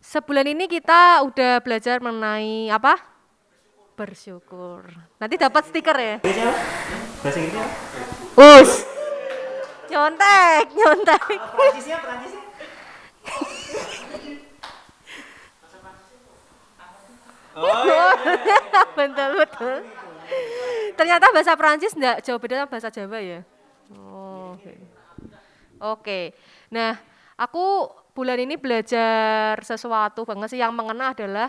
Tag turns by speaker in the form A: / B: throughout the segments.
A: Sebulan ini kita udah belajar mengenai apa? Bersyukur. Nanti dapat stiker ya.
B: Inggrisnya apa? Bahasa Inggrisnya apa?
A: Us, nyontek, nyontek.
B: Perancisnya, Perancisnya. Oh iya.
A: Betul, betul. Ternyata bahasa Perancis enggak jauh beda sama bahasa Jawa ya. Oh, oke. Oke. Nah, aku bulan ini belajar sesuatu banget sih yang mengena adalah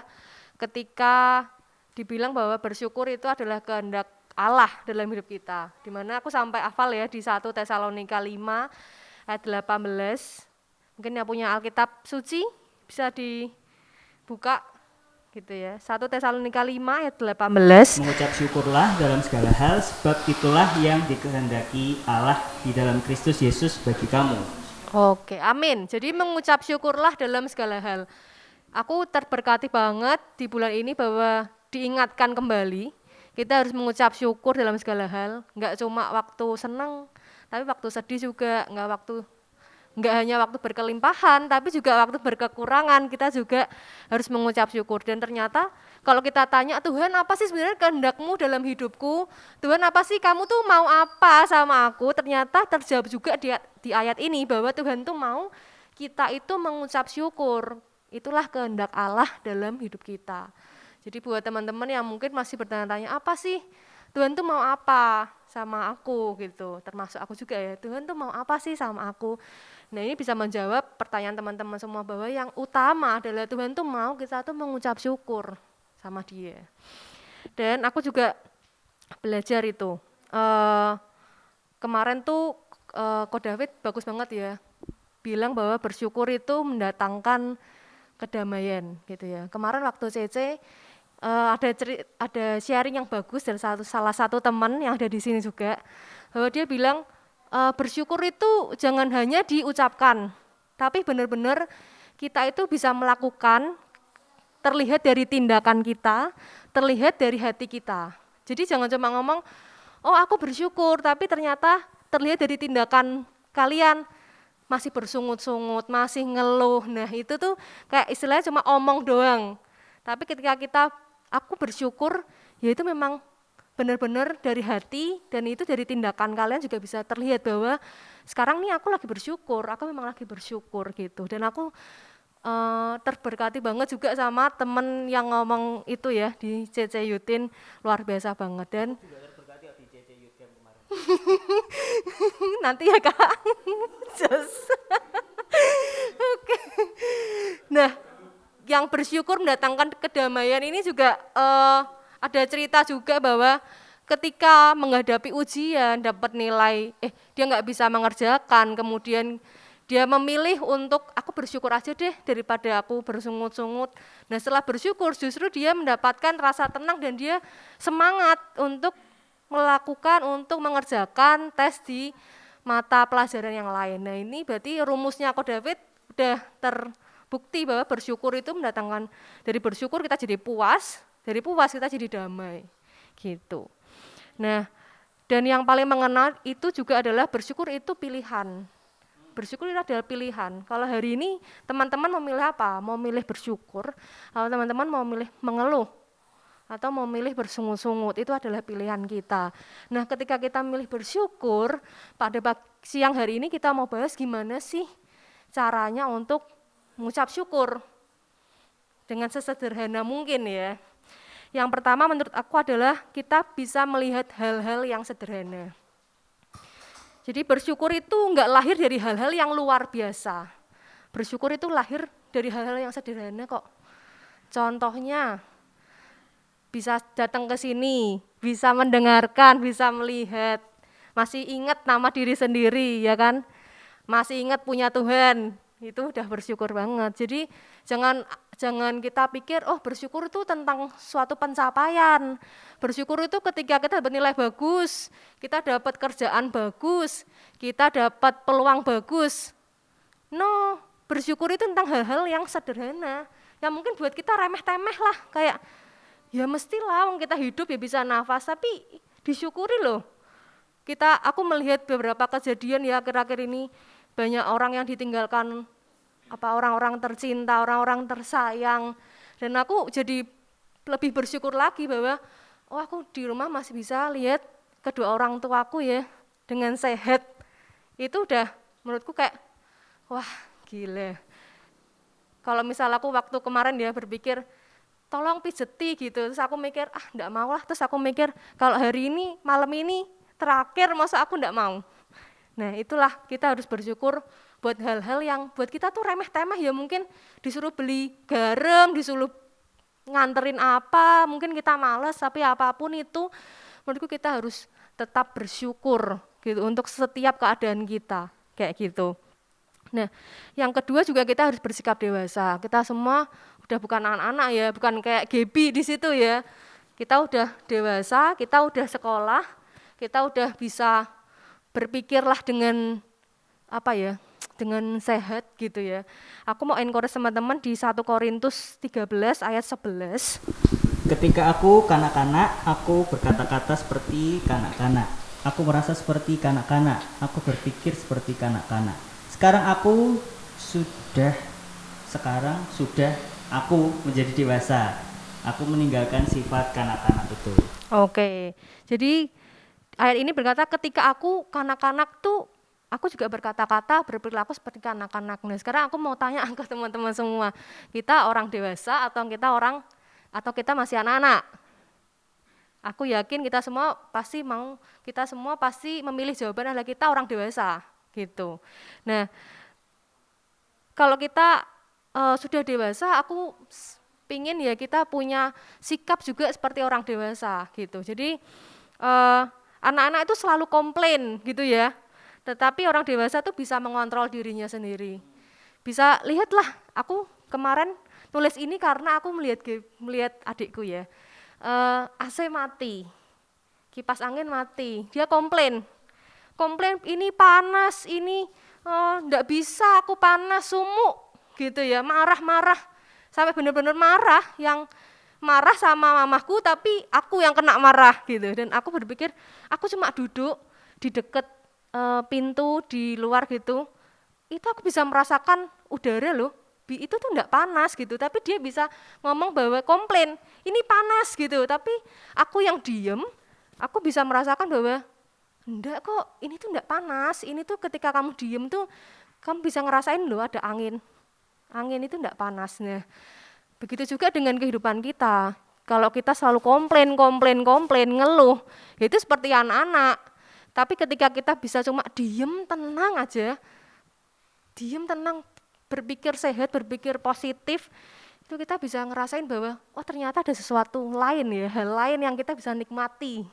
A: ketika dibilang bahwa bersyukur itu adalah kehendak Allah dalam hidup kita. Dimana aku sampai hafal ya di 1 Tesalonika 5 ayat 18. Mungkin yang punya Alkitab suci bisa dibuka gitu ya. 1 Tesalonika 5 ayat 18.
B: Mengucap syukurlah dalam segala hal, sebab itulah yang dikehendaki Allah di dalam Kristus Yesus bagi kamu.
A: Oke, amin. Jadi mengucap syukurlah dalam segala hal. Aku terberkati banget di bulan ini bahwa diingatkan kembali, kita harus mengucap syukur dalam segala hal. Enggak cuma waktu senang, tapi waktu sedih juga, enggak hanya waktu berkelimpahan, tapi juga waktu berkekurangan, kita juga harus mengucap syukur. Dan ternyata kalau kita tanya, Tuhan apa sih sebenarnya kehendak-Mu dalam hidupku? Tuhan apa sih kamu tuh mau apa sama aku? Ternyata terjawab juga di ayat ini bahwa Tuhan tuh mau kita itu mengucap syukur. Itulah kehendak Allah dalam hidup kita. Jadi buat teman-teman yang mungkin masih bertanya-tanya, apa sih Tuhan tuh mau apa sama aku gitu, termasuk aku juga ya, Tuhan tuh mau apa sih sama aku. Nah ini bisa menjawab pertanyaan teman-teman semua bahwa yang utama adalah Tuhan tuh mau kita tuh mengucap syukur sama Dia. Dan aku juga belajar itu, kemarin tuh Ko David bagus banget ya, bilang bahwa bersyukur itu mendatangkan kedamaian gitu ya. Kemarin waktu CC ada sharing yang bagus dari salah satu teman yang ada di sini juga, bahwa dia bilang bersyukur itu jangan hanya diucapkan, tapi benar-benar kita itu bisa melakukan, terlihat dari tindakan kita, terlihat dari hati kita. Jadi jangan cuma ngomong, oh aku bersyukur, tapi ternyata terlihat dari tindakan kalian masih bersungut-sungut, masih ngeluh. Nah itu tuh kayak istilahnya cuma omong doang. Tapi ketika aku bersyukur, ya itu memang benar-benar dari hati, dan itu dari tindakan kalian juga bisa terlihat bahwa sekarang nih aku lagi bersyukur, aku memang lagi bersyukur gitu. Dan aku terberkati banget juga sama temen yang ngomong itu ya di CC Yutin, luar biasa banget. Dan
B: Juga terberkati di CC Youth Camp kemarin.
A: nanti ya Kak. Just. Oke. Nah, yang bersyukur mendatangkan kedamaian ini juga ada cerita juga bahwa ketika menghadapi ujian, dapat nilai, dia nggak bisa mengerjakan, kemudian dia memilih untuk aku bersyukur aja deh daripada aku bersungut-sungut. Nah setelah bersyukur justru dia mendapatkan rasa tenang dan dia semangat untuk mengerjakan tes di mata pelajaran yang lain. Nah ini berarti rumusnya Ko David udah terbukti bahwa bersyukur itu mendatangkan, dari bersyukur kita jadi puas, dari puas kita jadi damai gitu. Nah dan yang paling mengena itu juga adalah bersyukur itu pilihan. Bersyukur itu adalah pilihan. Kalau hari ini teman-teman memilih apa? Mau milih bersyukur, kalau teman-teman mau milih mengeluh, atau mau milih bersungut-sungut, itu adalah pilihan kita. Nah ketika kita milih bersyukur, pada siang hari ini kita mau bahas gimana sih caranya untuk mengucap syukur dengan sesederhana mungkin ya. Yang pertama menurut aku adalah kita bisa melihat hal-hal yang sederhana. Jadi bersyukur itu enggak lahir dari hal-hal yang luar biasa. Bersyukur itu lahir dari hal-hal yang sederhana kok. Contohnya, bisa datang ke sini, bisa mendengarkan, bisa melihat, masih ingat nama diri sendiri, ya kan? Masih ingat punya Tuhan, itu udah bersyukur banget. Jadi jangan kita pikir, oh bersyukur itu tentang suatu pencapaian. Bersyukur itu ketika kita dapat nilai bagus, kita dapat kerjaan bagus, kita dapat peluang bagus. No, bersyukur itu tentang hal-hal yang sederhana, yang mungkin buat kita remeh-temeh lah, kayak ya mestilah wong kita hidup ya bisa nafas, tapi disyukuri loh. Aku melihat beberapa kejadian ya akhir-akhir ini, banyak orang yang ditinggalkan orang-orang tercinta, orang-orang tersayang. Dan aku jadi lebih bersyukur lagi bahwa aku di rumah masih bisa lihat kedua orang tuaku ya dengan sehat. Itu udah menurutku kayak wah gila. Kalau misal aku waktu kemarin dia berpikir tolong pijeti gitu, terus aku mikir enggak mau lah, terus aku mikir kalau hari ini malam ini terakhir masa aku enggak mau. Nah itulah kita harus bersyukur buat hal-hal yang buat kita tuh remeh-temeh ya, mungkin disuruh beli garam, disuruh nganterin apa, mungkin kita males, tapi apapun itu menurutku kita harus tetap bersyukur gitu untuk setiap keadaan kita kayak gitu. Nah yang kedua juga kita harus bersikap dewasa, kita semua udah bukan anak-anak ya, bukan kayak Gaby di situ ya, kita udah dewasa, kita udah sekolah, kita udah bisa berpikirlah dengan dengan sehat gitu ya. Aku mau encourage teman-teman di 1 Korintus 13 ayat 11.
B: Ketika aku kanak-kanak, aku berkata-kata seperti kanak-kanak. Aku merasa seperti kanak-kanak, aku berpikir seperti kanak-kanak. Sekarang sudah aku menjadi dewasa. Aku meninggalkan sifat kanak-kanak itu.
A: Oke. Jadi ayat ini berkata ketika aku kanak-kanak tuh aku juga berkata-kata, berperilaku seperti kanak-kanak. Nah, sekarang aku mau tanya ke teman-teman semua, kita orang dewasa atau kita masih anak-anak? Aku yakin kita semua pasti memilih jawaban adalah kita orang dewasa, gitu. Nah, kalau kita sudah dewasa, aku pingin ya kita punya sikap juga seperti orang dewasa, gitu. Jadi anak-anak itu selalu komplain, gitu ya. Tetapi orang dewasa tuh bisa mengontrol dirinya sendiri. Bisa lihatlah, aku kemarin tulis ini karena aku melihat adikku ya. AC mati, kipas angin mati, dia komplain ini panas, ini enggak bisa, aku panas, sumuk gitu ya, marah-marah, sampai benar-benar marah, yang marah sama mamaku tapi aku yang kena marah gitu. Dan aku berpikir, aku cuma duduk di dekat pintu di luar gitu, itu aku bisa merasakan udara loh, itu tuh enggak panas gitu, tapi dia bisa ngomong bahwa komplain, ini panas gitu, tapi aku yang diem, aku bisa merasakan bahwa enggak kok, ini tuh enggak panas, ini tuh ketika kamu diem tuh, kamu bisa ngerasain loh ada angin itu enggak panas. Nah, begitu juga dengan kehidupan kita, kalau kita selalu komplain, ngeluh, itu seperti anak-anak. Tapi ketika kita bisa cuma diem, tenang, berpikir sehat, berpikir positif, itu kita bisa ngerasain bahwa ternyata ada sesuatu lain ya, hal lain yang kita bisa nikmati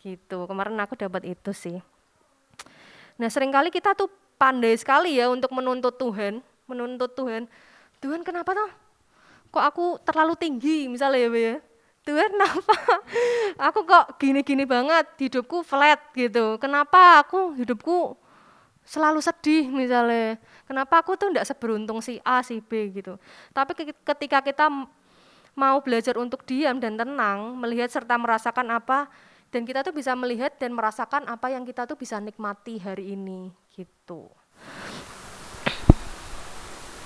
A: gitu. Kemarin aku dapat itu sih. Nah seringkali kita tuh pandai sekali ya untuk menuntut Tuhan, Tuhan kenapa toh kok aku terlalu tinggi misalnya ya, Tuhan kenapa aku kok gini-gini banget, hidupku flat gitu, kenapa aku hidupku selalu sedih misalnya, kenapa aku tuh enggak seberuntung si A, si B gitu. Tapi ketika kita mau belajar untuk diam dan tenang, melihat serta merasakan apa, dan kita tuh bisa melihat dan merasakan apa yang kita tuh bisa nikmati hari ini gitu.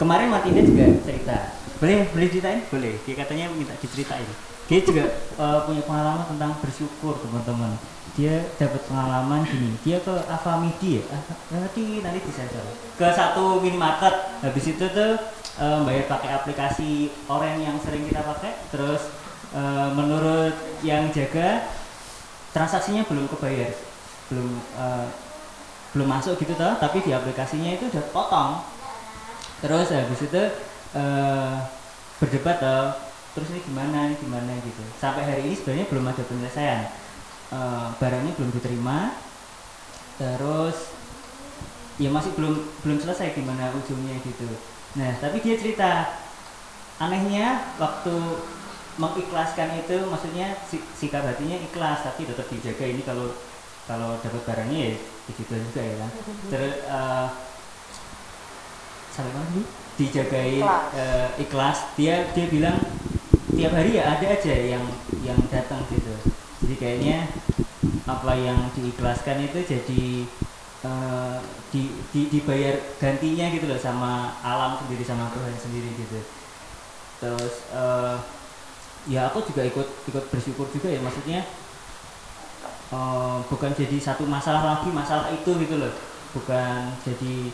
B: Kemarin Martina juga cerita, boleh ceritain? Boleh, dia katanya minta diceritain. Dia juga punya pengalaman tentang bersyukur teman-teman. Dia dapat pengalaman gini, dia ke Avamidi ya, nanti bisa ke satu minimarket, habis itu tuh bayar pakai aplikasi Orange yang sering kita pakai, terus menurut yang jaga transaksinya belum kebayar, belum masuk gitu toh, tapi di aplikasinya itu udah potong. Terus habis itu berdebat toh, terus ini gimana gitu. Sampai hari ini sebenarnya belum ada penyelesaian, barangnya belum diterima, terus ya masih belum selesai gimana ujungnya gitu. Nah tapi dia cerita anehnya waktu mengikhlaskan itu, maksudnya sikap hatinya ikhlas tapi tetap dijaga, ini kalau dapat barangnya ya begitu juga ya kan. Terus dijagain ikhlas, dia bilang tiap hari ya ada aja yang datang gitu. Jadi kayaknya apa yang diikhlaskan itu jadi eh, dibayar gantinya gitu loh sama alam sendiri, sama Tuhan sendiri gitu. Terus ya aku juga ikut bersyukur juga ya, maksudnya bukan jadi satu masalah lagi masalah itu gitu loh, bukan jadi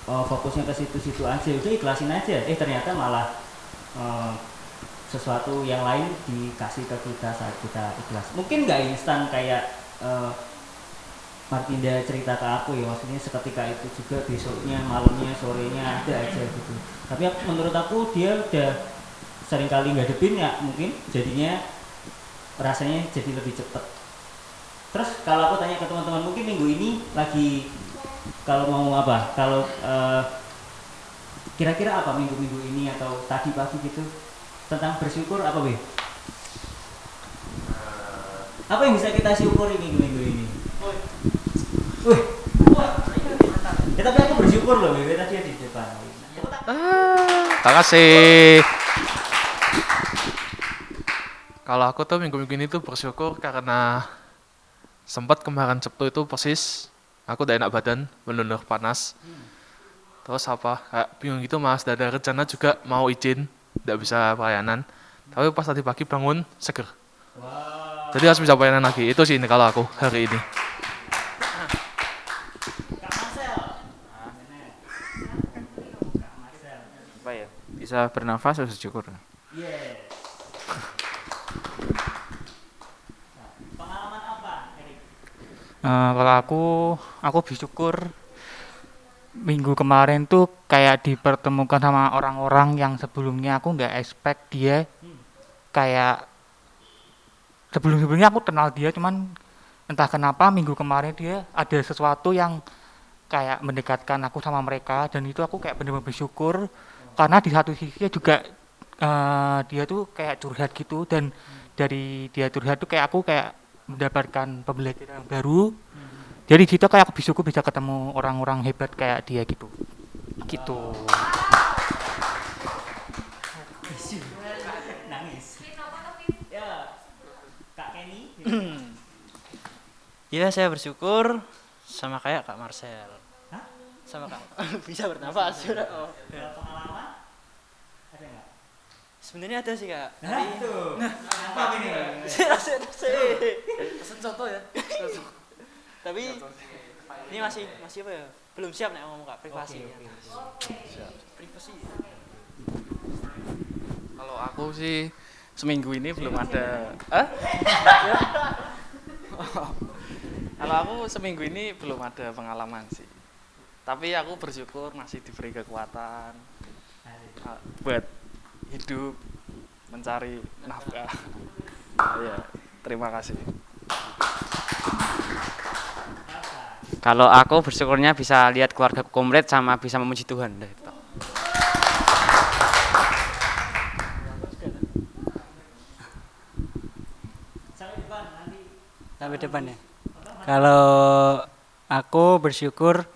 B: fokusnya ke situ-situ aja, udah ikhlasin aja, ternyata malah sesuatu yang lain dikasih ke kita saat kita ikhlas. Mungkin nggak instan kayak Martinda cerita ke aku ya, maksudnya seketika itu juga, besoknya, malamnya, sorenya ada aja gitu. Tapi menurut aku dia udah sering kali ngadepin ya, mungkin jadinya rasanya jadi lebih cepet. Terus kalau aku tanya ke teman-teman, mungkin minggu ini lagi kalau mau apa, kalau kira-kira apa minggu-minggu ini atau tadi pagi gitu tentang bersyukur apa Be? Apa yang bisa kita syukuri minggu-minggu ini? Wih, ya tapi aku bersyukur loh Be, tadi di depan.
C: Terima kasih. Kalau aku tuh minggu-minggu ini tuh bersyukur karena sempat kemarin Sabtu itu persis aku udah enak badan, bener-bener panas. Terus apa, kayak bingung gitu mas, ada rencana juga mau izin, tidak bisa pelayanan. Tapi pas tadi pagi bangun, seger. Jadi harus bisa pelayanan lagi, itu sih ini kalau aku hari ini.
D: Apa ya? Bisa bernafas harus syukur.
B: Yes. Pengalaman apa, Erik?
E: Kalau aku bersyukur minggu kemarin tuh kayak dipertemukan sama orang-orang yang sebelumnya aku nggak expect dia, kayak sebelum-sebelumnya aku kenal dia, cuman entah kenapa minggu kemarin dia ada sesuatu yang kayak mendekatkan aku sama mereka, dan itu aku kayak benar-benar bersyukur karena di satu sisi juga dia tuh kayak curhat gitu, dan dari dia curhat tuh kayak aku kayak mendapatkan pembelajaran yang baru. Jadi di situ kayak aku bersyukur bisa ketemu orang-orang hebat kayak dia gitu.
B: Nangis. Ya, Kak Kenny.
F: Ya, saya bersyukur sama kayak Kak Marcel.
B: Hah?
F: Sama Kak. Bisa bernafas. Oh.
B: Pengalaman? Ada nggak?
F: Sebenarnya ada sih, Kak.
B: Nah, itu. Apa ini?
F: Pesen contoh ya. Tapi ini masih apa ya? Belum siap nih ngomong Kak, privasi. Privasi.
C: Kalau aku sih seminggu ini belum ada. Kalau aku seminggu ini belum ada pengalaman sih. Tapi aku bersyukur masih diberi kekuatan buat hidup, mencari nafkah. Ya, terima kasih.
D: Kalau aku bersyukurnya bisa lihat keluarga komplit sama bisa memuji Tuhan.
F: Sampai depan ya. Kalau aku bersyukur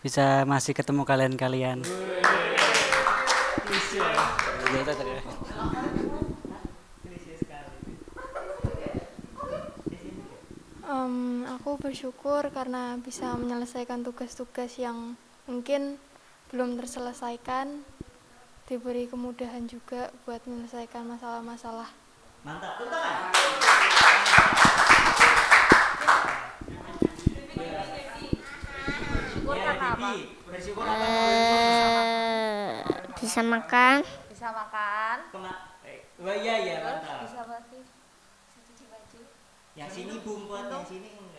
F: bisa masih ketemu kalian-kalian.
G: Aku bersyukur karena bisa menyelesaikan tugas-tugas yang mungkin belum terselesaikan, diberi kemudahan juga buat menyelesaikan masalah-masalah.
B: Mantap, tepuk tangan. Bersyukur apa?
H: Bisa makan.
A: Bisa makan.
B: Oh iya, mantap.
A: Bisa lagi. Bisa cuci baju.
B: Yang sini bungkut, yang sini enggak.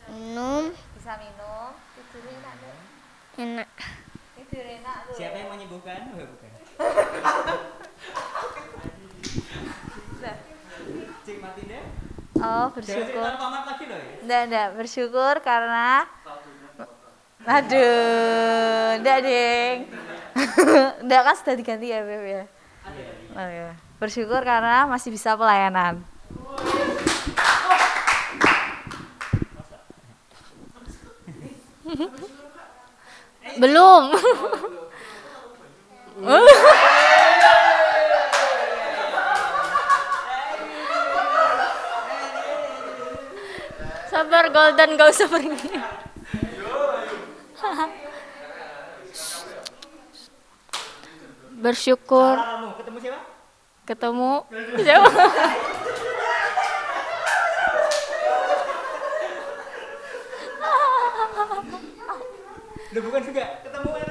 H: Minum.
A: Bisa minum. Tidur enak deh.
H: Enak.
A: Tidur enak tuh.
B: Siapa yang menyembuhkan? Oh, bukan. Cik Martinda?
A: Oh,
B: Jangan
A: bersyukur.
B: cerita pamat lagi loh ya.
A: Enggak, bersyukur karena aduh, enggak ding. Enggak kan sudah diganti ya, Beb ya. Oh, iya. Bersyukur karena masih bisa pelayanan.
H: Belum. Sabar Golden, gak usah pergi. Bersyukur
B: Kamu ketemu siapa?
H: ketemu siapa?
B: Lu bukan juga ketemu kan?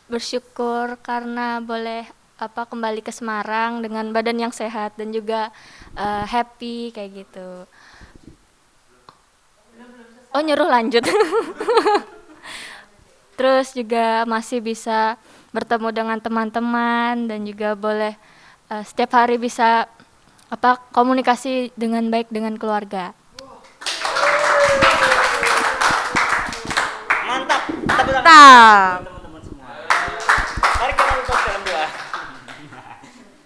H: Bersyukur karena boleh kembali ke Semarang dengan badan yang sehat dan juga happy kayak gitu. Oh, nyuruh lanjut. Terus juga masih bisa bertemu dengan teman-teman dan juga boleh setiap hari bisa komunikasi dengan baik dengan keluarga.
B: Mantap. Tepuk tangan.
A: Mantap.
B: Teman-teman semua. Mari kita tutup dalam doa.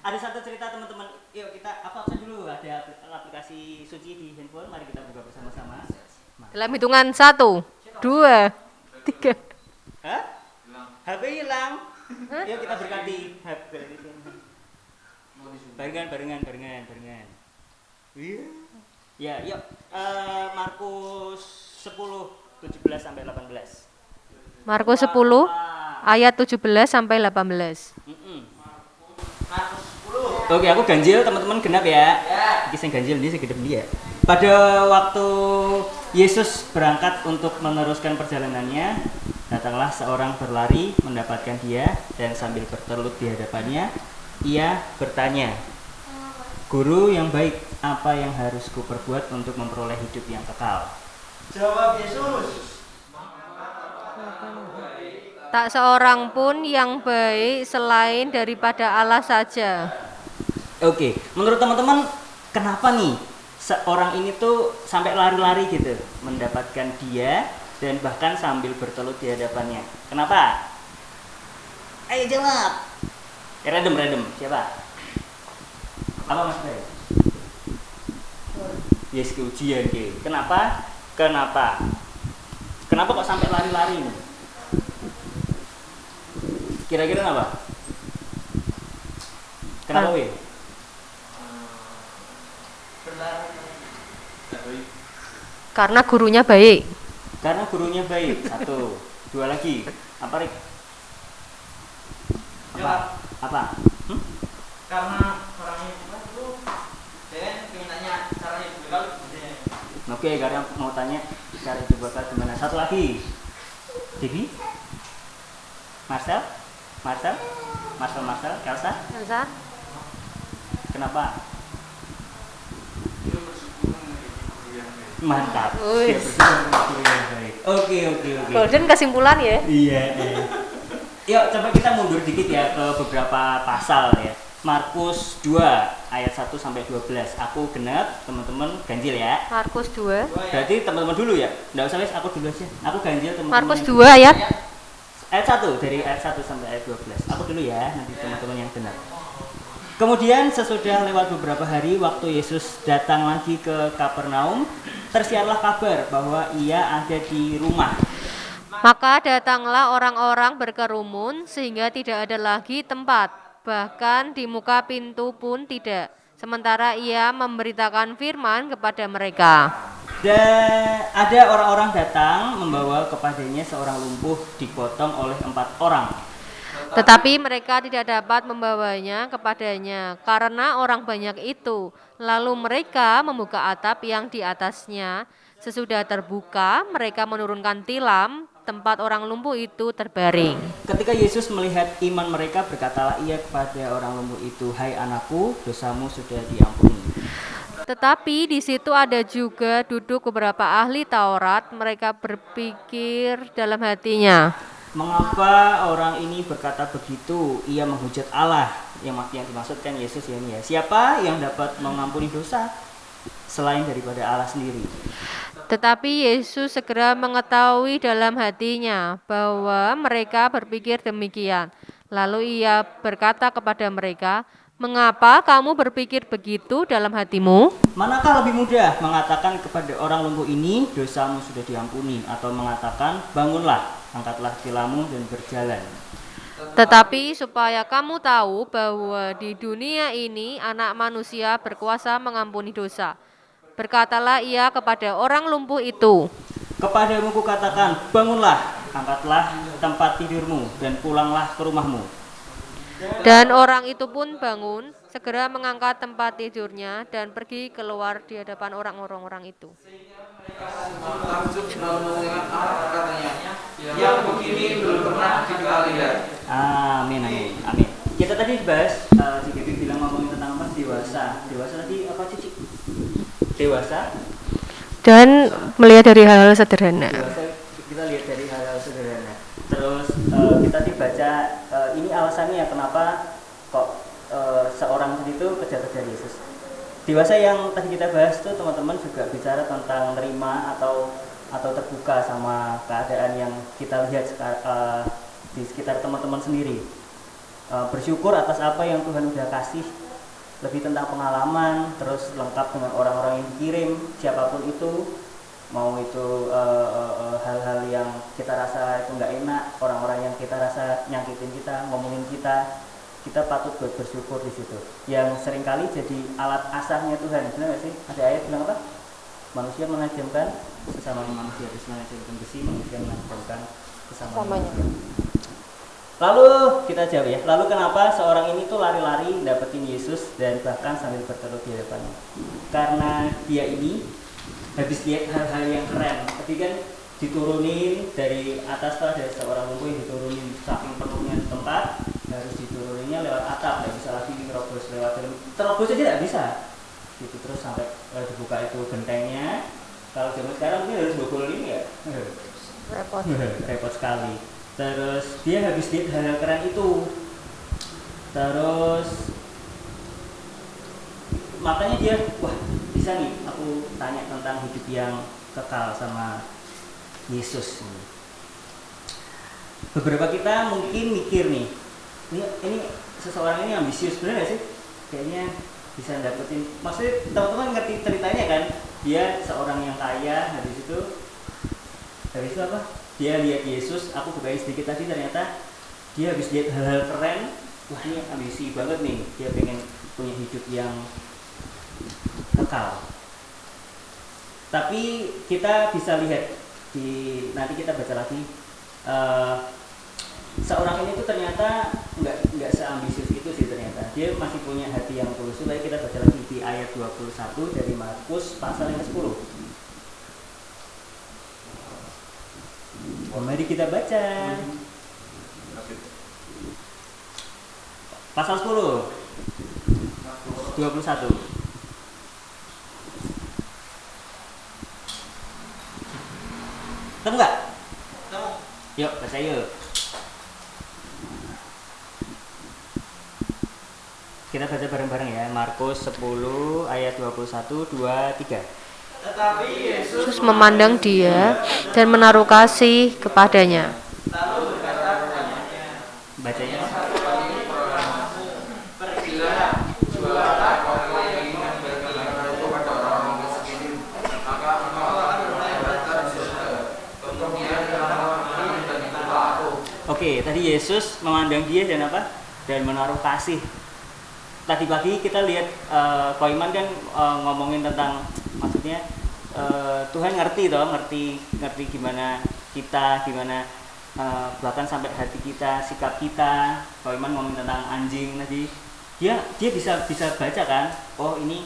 B: Ada satu cerita teman-teman. Yuk kita apa dulu? Ada aplikasi suci di handphone. Mari kita buka bersama-sama.
A: Dalam hitungan 1, 2, 3.
B: Hah? HP hilang. Yuk kita berkati. Barengan. Iya. Ya, yuk. Markus 10:17 sampai 18.
A: Markus 10 ayat 17 sampai 18.
B: Oke, aku ganjil, teman-teman genap ya. Iki sing ganjil dia segede dia. Pada waktu Yesus berangkat untuk meneruskan perjalanannya, datanglah seorang berlari mendapatkan dia dan sambil bertelut di hadapannya, ia bertanya, "Guru yang baik, apa yang harus kuperbuat untuk memperoleh hidup yang kekal?" Jawab Yesus,
A: Tak seorang pun yang baik selain daripada Allah saja.
B: Oke, menurut teman-teman kenapa nih seorang ini tuh sampai lari-lari gitu mendapatkan dia dan bahkan sambil bertelut di hadapannya? Kenapa? Ayo jawab. Random. Siapa? Apa Mas Bay? Yes, ujian ke. Kenapa kok sampai lari-lari nih? Kira-kira kenapa? Kenapa weh?
A: Karena gurunya baik.
B: Karena gurunya baik. 1, 2 lagi. Apa Rik? Apa?
F: Karena orangnya itu dia pengen tanya caranya hidup kekal.
B: Oke, karena mau tanya cara hidup bakal gimana. Satu lagi. Debbie? Marcel? Elsa?
A: Elsa?
B: Kenapa? Mantap.
A: Wih.
B: Dia bersyukur dengan guru yang baik. Oke.
A: Golden kesimpulan ya.
B: Iya. Yuk coba kita mundur dikit ya ke beberapa pasal ya. Markus 2 ayat 1 sampai 12. Aku genap, teman-teman ganjil ya.
A: Markus 2.
B: Berarti teman-teman dulu ya. Enggak usah wes, aku dulu aja. Aku ganjil teman-teman.
A: Markus
B: yang-
A: 2 ayat.
B: Ayat 1, dari ayat 1 sampai ayat 12. Aku dulu ya, nanti teman-teman yang genap. Kemudian sesudah lewat beberapa hari waktu Yesus datang lagi ke Kapernaum, tersiarlah kabar bahwa ia ada di rumah.
A: Maka datanglah orang-orang berkerumun sehingga tidak ada lagi tempat, bahkan di muka pintu pun tidak. Sementara ia memberitakan firman kepada mereka.
B: Dan ada orang-orang datang membawa kepadanya seorang lumpuh dipotong oleh 4 orang.
A: Tetapi mereka tidak dapat membawanya kepadanya karena orang banyak itu. Lalu mereka membuka atap yang di atasnya. Sesudah terbuka, mereka menurunkan tilam tempat orang lumpuh itu terbaring.
B: Ketika Yesus melihat iman mereka, berkatalah ia kepada orang lumpuh itu, "Hai anakku, dosamu sudah diampuni."
A: Tetapi di situ ada juga duduk beberapa ahli Taurat. Mereka berpikir dalam hatinya,
B: Mengapa orang ini berkata begitu? Ia menghujat Allah. Yang dimaksudkan Yesus ya ini ya. Siapa yang dapat mengampuni dosa selain daripada Allah sendiri?
A: tetapi Yesus segera mengetahui dalam hatinya bahwa mereka berpikir demikian. Lalu ia berkata kepada mereka, "Mengapa kamu berpikir begitu dalam hatimu?
B: Manakah lebih mudah mengatakan kepada orang lumpuh ini, dosamu sudah diampuni, atau mengatakan, bangunlah, angkatlah tilammu dan berjalan?
A: Tetapi supaya kamu tahu bahwa di dunia ini anak manusia berkuasa mengampuni dosa." Berkatalah ia kepada orang lumpuh itu,
B: Kepadamu kukatakan, bangunlah, angkatlah tempat tidurmu, dan pulanglah ke rumahmu.
A: dan orang itu pun bangun, segera mengangkat tempat tidurnya dan pergi keluar di hadapan orang-orang itu.
B: Amin, amin, amin. Kita tadi bahas, si Devi bilang ngomongin tentang apa? Dewasa. Dewasa tadi apa, Cici? Dewasa.
A: Dan melihat dari hal-hal sederhana.
B: Dewasa kita lihat dari hal-hal sederhana. Terus kita dibaca ini alasannya kenapa kok seorang itu kejar-kejar Yesus. Dewasa yang tadi kita bahas tuh teman-teman juga bicara tentang menerima atau terbuka sama keadaan yang kita lihat di sekitar teman-teman sendiri. Bersyukur atas apa yang Tuhan udah kasih, lebih tentang pengalaman, terus lengkap dengan orang-orang yang dikirim, siapapun itu, mau itu hal-hal yang kita rasa itu nggak enak, orang-orang yang kita rasa nyakitin kita, ngomongin kita patut buat bersyukur di situ. Yang seringkali jadi alat asahnya Tuhan, benar nggak sih? Ada ayat bilang apa? Manusia menajamkan sesama manusia, menajamkan besi, manusia menajamkan sesama manusia. Lalu kita jawab ya, lalu kenapa seorang ini tuh lari-lari dapetin Yesus dan bahkan sambil bertelur di hadapannya? Karena dia ini habis lihat hal-hal yang keren. Tadi kan diturunin dari atas tuh ada seorang lumpuh yang diturunin saking penuhnya tempat, harus dituruninnya lewat atap, nggak bisa lagi terobos lewat dalam. Terobos aja nggak bisa. Gitu terus sampai dibuka itu gentengnya. Kalau zaman sekarang mungkin harus bobol ini ya. Repot sekali. Terus dia habis lihat hal-hal keren itu, terus makanya dia, wah bisa nih aku tanya tentang hidup yang kekal sama Yesus. Beberapa kita mungkin mikir nih, ini seseorang ini ambisius, benar gak sih? Kayaknya bisa dapetin, maksudnya teman-teman ngerti ceritanya kan, dia seorang yang kaya, habis itu apa? Dia lihat Yesus, aku bukain sedikit tadi, ternyata dia habis lihat hal-hal keren, wah ini ambisi banget nih, dia pengen punya hidup yang kekal. Tapi kita bisa lihat nanti kita baca lagi, seorang ini tuh ternyata nggak seambisius itu sih ternyata. Dia masih punya hati yang tulus. Lalu kita baca lagi di ayat 21 dari Markus pasal yang 10. Mari kita baca. Pasal 10 21. Ketemu nggak? Ketemu. Yuk, baca yuk. Kita baca bareng-bareng ya. Markus 10 ayat 21, 2, 3.
A: Tetapi Yesus memandang dia dan menaruh kasih kepadanya.
B: Lalu berkata kepadanya, bacanya. Pergilah, jualah apa yang ingin bagi-bagikan kepada orang miskin, maka engkau akan beroleh harta di surga. Kemudian datanglah dan ikutlah aku. Oke, tadi Yesus memandang dia dan apa? Dan menaruh kasih. Tadi pagi kita lihat Koiman kan ngomongin tentang, maksudnya Tuhan ngerti gimana kita, gimana bahkan sampai hati kita, sikap kita. Koiman ngomongin tentang anjing tadi, dia bisa baca kan, oh ini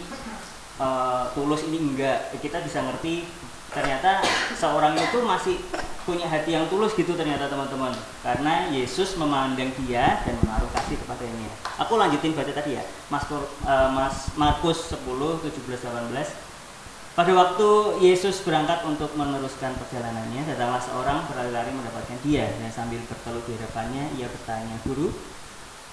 B: tulus, ini enggak. Kita bisa ngerti ternyata seorang itu masih punya hati yang tulus gitu ternyata teman-teman, karena Yesus memandang dia dan menaruh kasih kepadanya. Aku lanjutin baca tadi ya, Markus 10, 17, 18. Pada waktu Yesus berangkat untuk meneruskan perjalanannya, datanglah seorang berlari-lari mendapatkan dia, dan sambil bertelut di hadapannya, ia bertanya, Guru,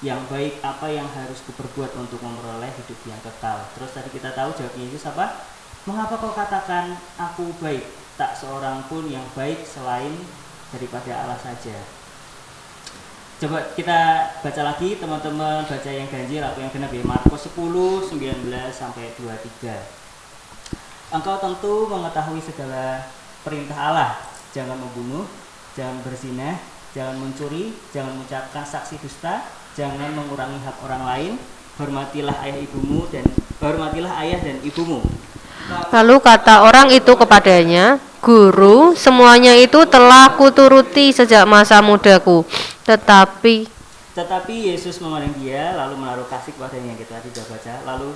B: yang baik apa yang harus kuperbuat untuk memperoleh hidup yang kekal? Terus tadi kita tahu jawab Yesus apa? Mengapa kau katakan aku baik? Tak seorang pun yang baik selain daripada Allah saja. Coba kita baca lagi teman-teman, baca yang ganjil, aku yang genap ya. Markus 10, 19 sampai 23. Engkau tentu mengetahui segala perintah Allah. Jangan membunuh, jangan berzina, jangan mencuri, jangan mengucapkan saksi dusta, jangan mengurangi hak orang lain, hormatilah ayah dan ibumu.
A: Lalu kata orang itu kepadanya, Guru, semuanya itu telah kuturuti sejak masa mudaku.
B: Tetapi Yesus memandang dia lalu menaruh kasih kepadanya, kita tidak baca. Lalu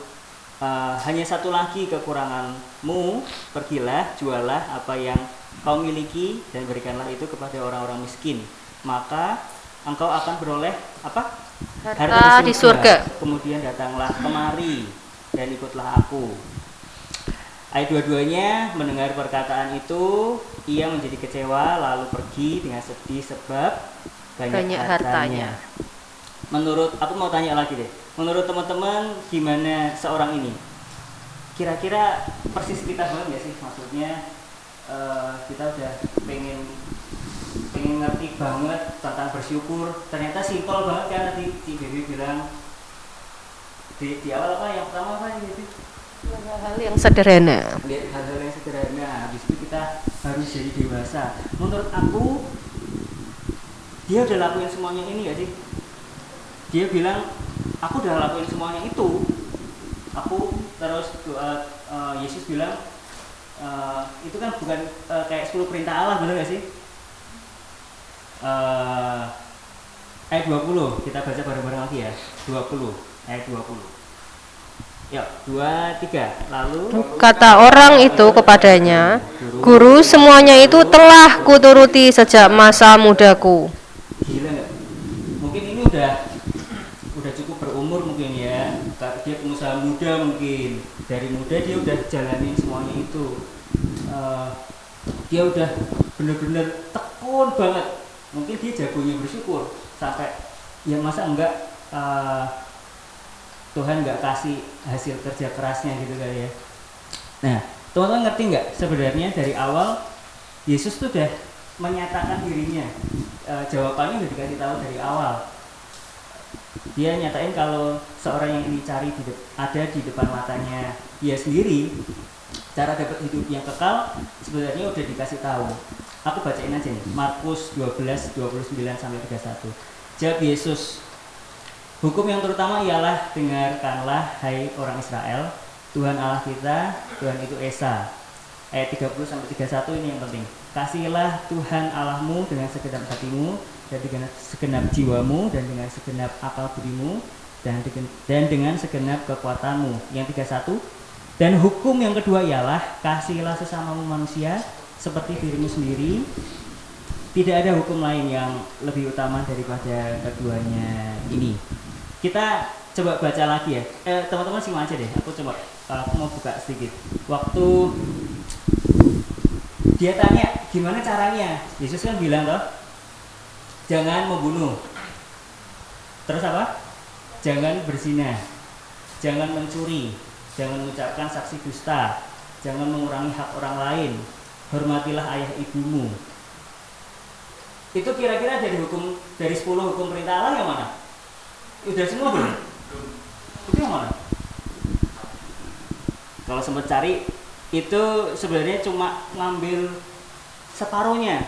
B: hanya satu lagi kekuranganmu, pergilah, jualah apa yang kau miliki dan berikanlah itu kepada orang-orang miskin. Maka engkau akan beroleh apa?
A: Harta di surga.
B: Kemudian datanglah kemari dan ikutlah aku. Ayat 22-nya, mendengar perkataan itu, ia menjadi kecewa lalu pergi dengan sedih sebab banyak hartanya. Aku mau tanya lagi deh. Menurut teman-teman gimana seorang ini? Kira-kira persis kita banget nggak sih? Maksudnya kita udah pengen ngerti banget tentang bersyukur. Ternyata simpel banget kan, tadi Ci Dewi bilang di awal apa? Yang pertama apa ini?
A: Hal-hal yang sederhana.
B: Lihat hal-hal yang sederhana. Habis itu kita harus jadi dewasa. Menurut aku, dia udah lakuin semuanya ini gak sih? Dia bilang, aku udah lakuin semuanya itu. Aku terus Yesus bilang, itu kan bukan kayak 10 perintah Allah, bener gak sih? Ayat 20, kita baca bareng-bareng lagi ya. 20, ayat 20. Ya, 2, 3. Lalu
A: kata orang itu kepadanya, Guru, semuanya itu telah kuturuti sejak masa mudaku.
B: Gila nggak? Mungkin ini udah cukup berumur mungkin ya. Dia pengusaha muda mungkin. Dari muda dia udah jalanin semuanya itu. Dia udah bener-bener tekun banget. Mungkin dia jagonya bersyukur sampai ya masa enggak Tuhan nggak kasih hasil kerja kerasnya gitu kali ya. Nah, teman-teman ngerti nggak sebenarnya dari awal Yesus tuh udah menyatakan dirinya. Jawabannya udah dikasih tahu dari awal. Dia nyatain kalau seorang yang dicari ada di depan matanya dia sendiri. Cara dapat hidup yang kekal sebenarnya udah dikasih tahu. Aku bacain aja nih, Markus 12, 29-31. Jawab Yesus, hukum yang terutama ialah, dengarkanlah hai orang Israel, Tuhan Allah kita, Tuhan itu Esa. Ayat 30-31 ini yang penting. Kasihilah Tuhan Allahmu dengan segenap hatimu, dan dengan segenap jiwamu, dan dengan segenap akal budimu, dan dengan segenap kekuatanmu. Yang 31. Dan hukum yang kedua ialah, kasihilah sesamamu manusia seperti dirimu sendiri. Tidak ada hukum lain yang lebih utama daripada keduanya ini. Kita coba baca lagi ya. Teman-teman simak aja deh. Aku mau buka sedikit. Waktu dia tanya gimana caranya, Yesus kan bilang toh, jangan membunuh. Terus apa? Jangan berzina, jangan mencuri, jangan mengucapkan saksi dusta, jangan mengurangi hak orang lain, hormatilah ayah ibumu. Itu kira-kira dari 10 hukum perintah Allah yang mana? Udah semua belum? Itu yang mana? Kalau sempat cari, itu sebenarnya cuma ngambil separuhnya.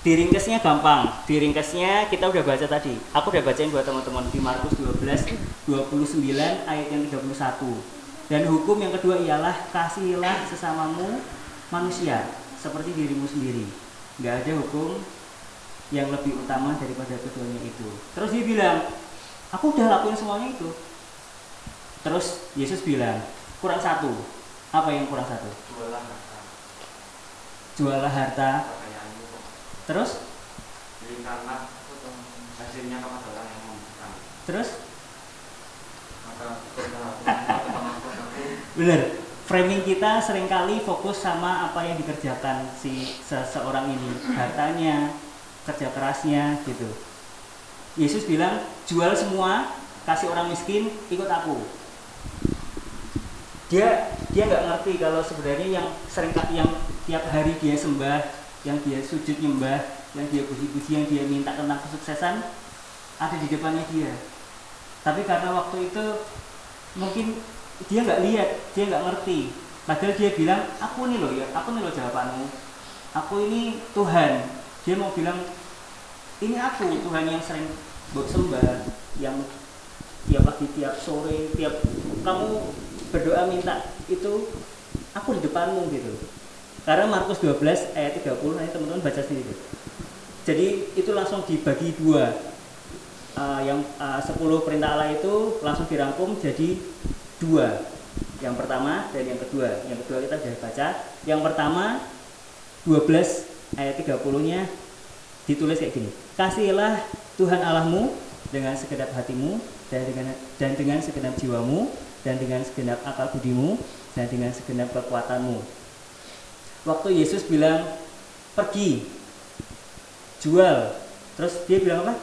B: Diringkesnya gampang. Diringkesnya kita udah baca tadi. Aku udah bacain buat teman-teman di Markus 12, 29 ayat yang 31. Dan hukum yang kedua ialah, kasihilah sesamamu manusia seperti dirimu sendiri. Nggak ada hukum yang lebih utama daripada keduanya itu. Terus dia bilang, aku udah lakuin semuanya itu. Terus Yesus bilang, kurang satu. Apa yang kurang satu? Jualah harta. Terus?
D: Hasilnya kepada orang yang membutuhkan.
B: Terus? Bener. Framing kita seringkali fokus sama apa yang dikerjakan si seseorang ini, hartanya, kerja kerasnya gitu. Yesus bilang, jual semua, kasih orang miskin, ikut aku. Dia nggak ngerti kalau sebenarnya yang tiap hari dia sembah, yang dia sujud nyembah, yang dia puji-puji, yang dia minta tentang kesuksesan ada di depannya dia. Tapi karena waktu itu mungkin dia nggak lihat, dia nggak ngerti. Padahal dia bilang, aku nih loh jawabanmu. Aku ini Tuhan. Dia mau bilang, ini aku Tuhan yang sering buat sembah, yang tiap pagi, tiap sore, kamu berdoa minta itu aku di depanmu gitu. Karena Markus 12 ayat 30 nanti teman-teman baca sendiri. Jadi itu langsung dibagi dua. Yang 10 perintah Allah itu langsung dirangkum jadi dua. Yang pertama dan yang kedua. Yang kedua kita sudah baca. Yang pertama 12 ayat 30-nya ditulis kayak gini. Kasihilah Tuhan Allahmu dengan segenap hatimu dan dengan segenap jiwamu dan dengan segenap akal budimu dan dengan segenap kekuatanmu. Waktu Yesus bilang pergi, jual, terus dia bilang apa?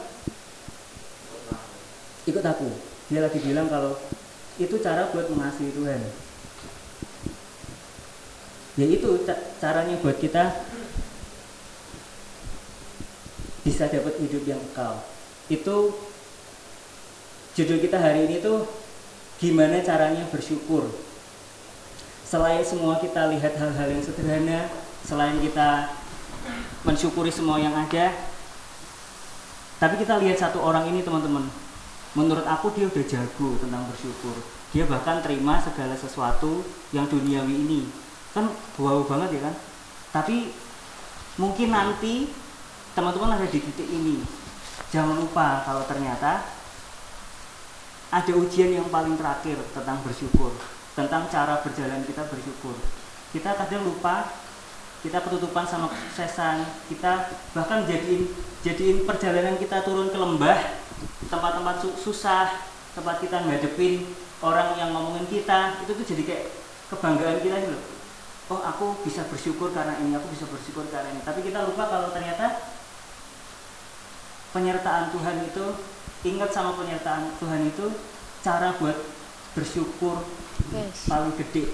B: Ikut aku. Dia lagi bilang kalau itu cara buat mengasihi Tuhan. Ya itu caranya buat kita bisa dapat hidup yang kekal. Itu judul kita hari ini tuh gimana caranya bersyukur. Selain semua kita lihat hal-hal yang sederhana, selain kita mensyukuri semua yang ada, tapi kita lihat satu orang ini teman-teman. Menurut aku dia udah jago tentang bersyukur. Dia bahkan terima segala sesuatu yang duniawi ini. Kan wow banget ya kan? Tapi mungkin nanti teman-teman ada di titik ini. Jangan lupa kalau ternyata ada ujian yang paling terakhir tentang bersyukur, tentang cara berjalan kita bersyukur. Kita kadang lupa, kita ketutupan sama kesuksesan, kita bahkan jadiin perjalanan kita turun ke lembah, tempat-tempat susah, tempat kita ngadepin orang yang ngomongin kita, itu tuh jadi kayak kebanggaan kita gitu. Oh aku bisa bersyukur karena ini, aku bisa bersyukur karena ini. Tapi kita lupa kalau ternyata penyertaan Tuhan itu, ingat sama penyertaan Tuhan itu cara buat bersyukur paling gede.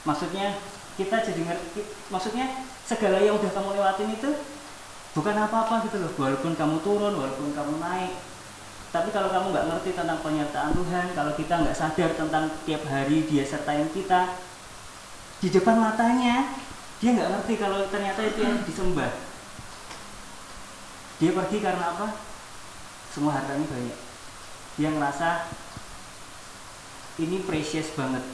B: Maksudnya kita jadi ngerti, maksudnya segala yang udah kamu lewatin itu bukan apa-apa gitu loh. Walaupun kamu turun, walaupun kamu naik, tapi kalau kamu nggak ngerti tentang penyertaan Tuhan, kalau kita nggak sadar tentang tiap hari Dia sertain kita di depan matanya, dia nggak ngerti kalau ternyata itu yang disembah. Dia pergi karena apa? Semua hartanya banyak. Dia ngerasa ini precious banget.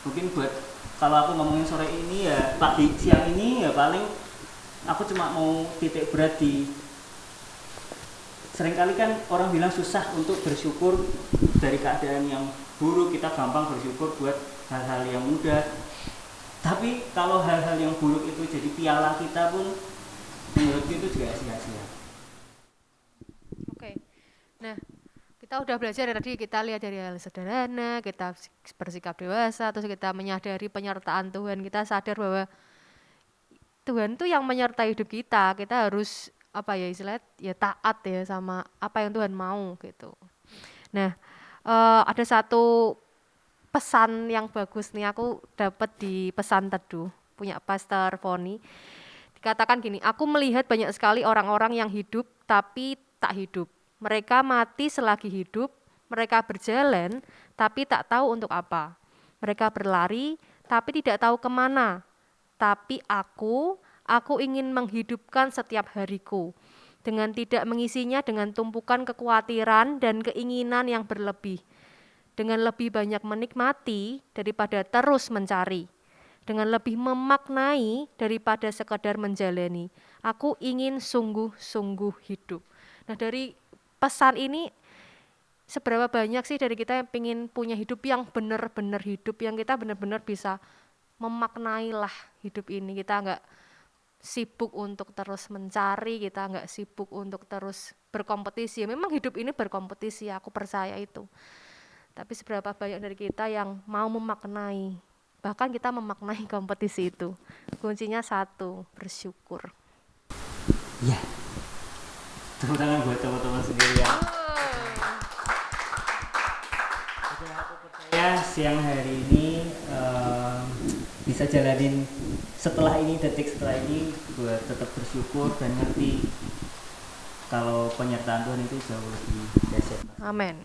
B: Mungkin buat kalau aku ngomongin sore ini ya, pagi siang ini ya paling aku cuma mau titik berat di seringkali kan orang bilang susah untuk bersyukur dari keadaan yang buruk. Kita gampang bersyukur buat hal-hal yang mudah. Tapi kalau hal-hal yang buruk itu jadi piala kita pun menurutku itu juga sia-sia.
A: Oke. Nah, kita udah belajar tadi, kita lihat dari hal sederhana, kita bersikap dewasa, terus kita menyadari penyertaan Tuhan, kita sadar bahwa Tuhan tuh yang menyertai hidup kita. Kita harus apa ya istilahnya ya taat ya sama apa yang Tuhan mau gitu. Nah, ada satu pesan yang bagus nih aku dapat di pesan teduh punya Pastor Foni. Dikatakan gini, aku melihat banyak sekali orang-orang yang hidup tapi tak hidup. Mereka mati selagi hidup, mereka berjalan tapi tak tahu untuk apa. Mereka berlari tapi tidak tahu kemana. Tapi aku ingin menghidupkan setiap hariku dengan tidak mengisinya dengan tumpukan kekhawatiran dan keinginan yang berlebih. Dengan lebih banyak menikmati daripada terus mencari. Dengan lebih memaknai daripada sekadar menjalani. Aku ingin sungguh-sungguh hidup. Nah dari pesan ini, seberapa banyak sih dari kita yang ingin punya hidup yang benar-benar hidup, yang kita benar-benar bisa memaknai lah hidup ini. Kita nggak sibuk untuk terus mencari, kita nggak sibuk untuk terus berkompetisi. Memang hidup ini berkompetisi, aku percaya itu. Tapi seberapa banyak dari kita yang mau memaknai, bahkan kita memaknai kompetisi itu. Kuncinya satu, bersyukur.
B: Ya, tepuk tangan buat teman-teman sendiri ya. Aku percaya siang hari ini bisa jalanin setelah ini, detik setelah ini buat tetap bersyukur dan ngerti kalau penyertaan Tuhan itu jauh lebih dahsyat.
A: Amin.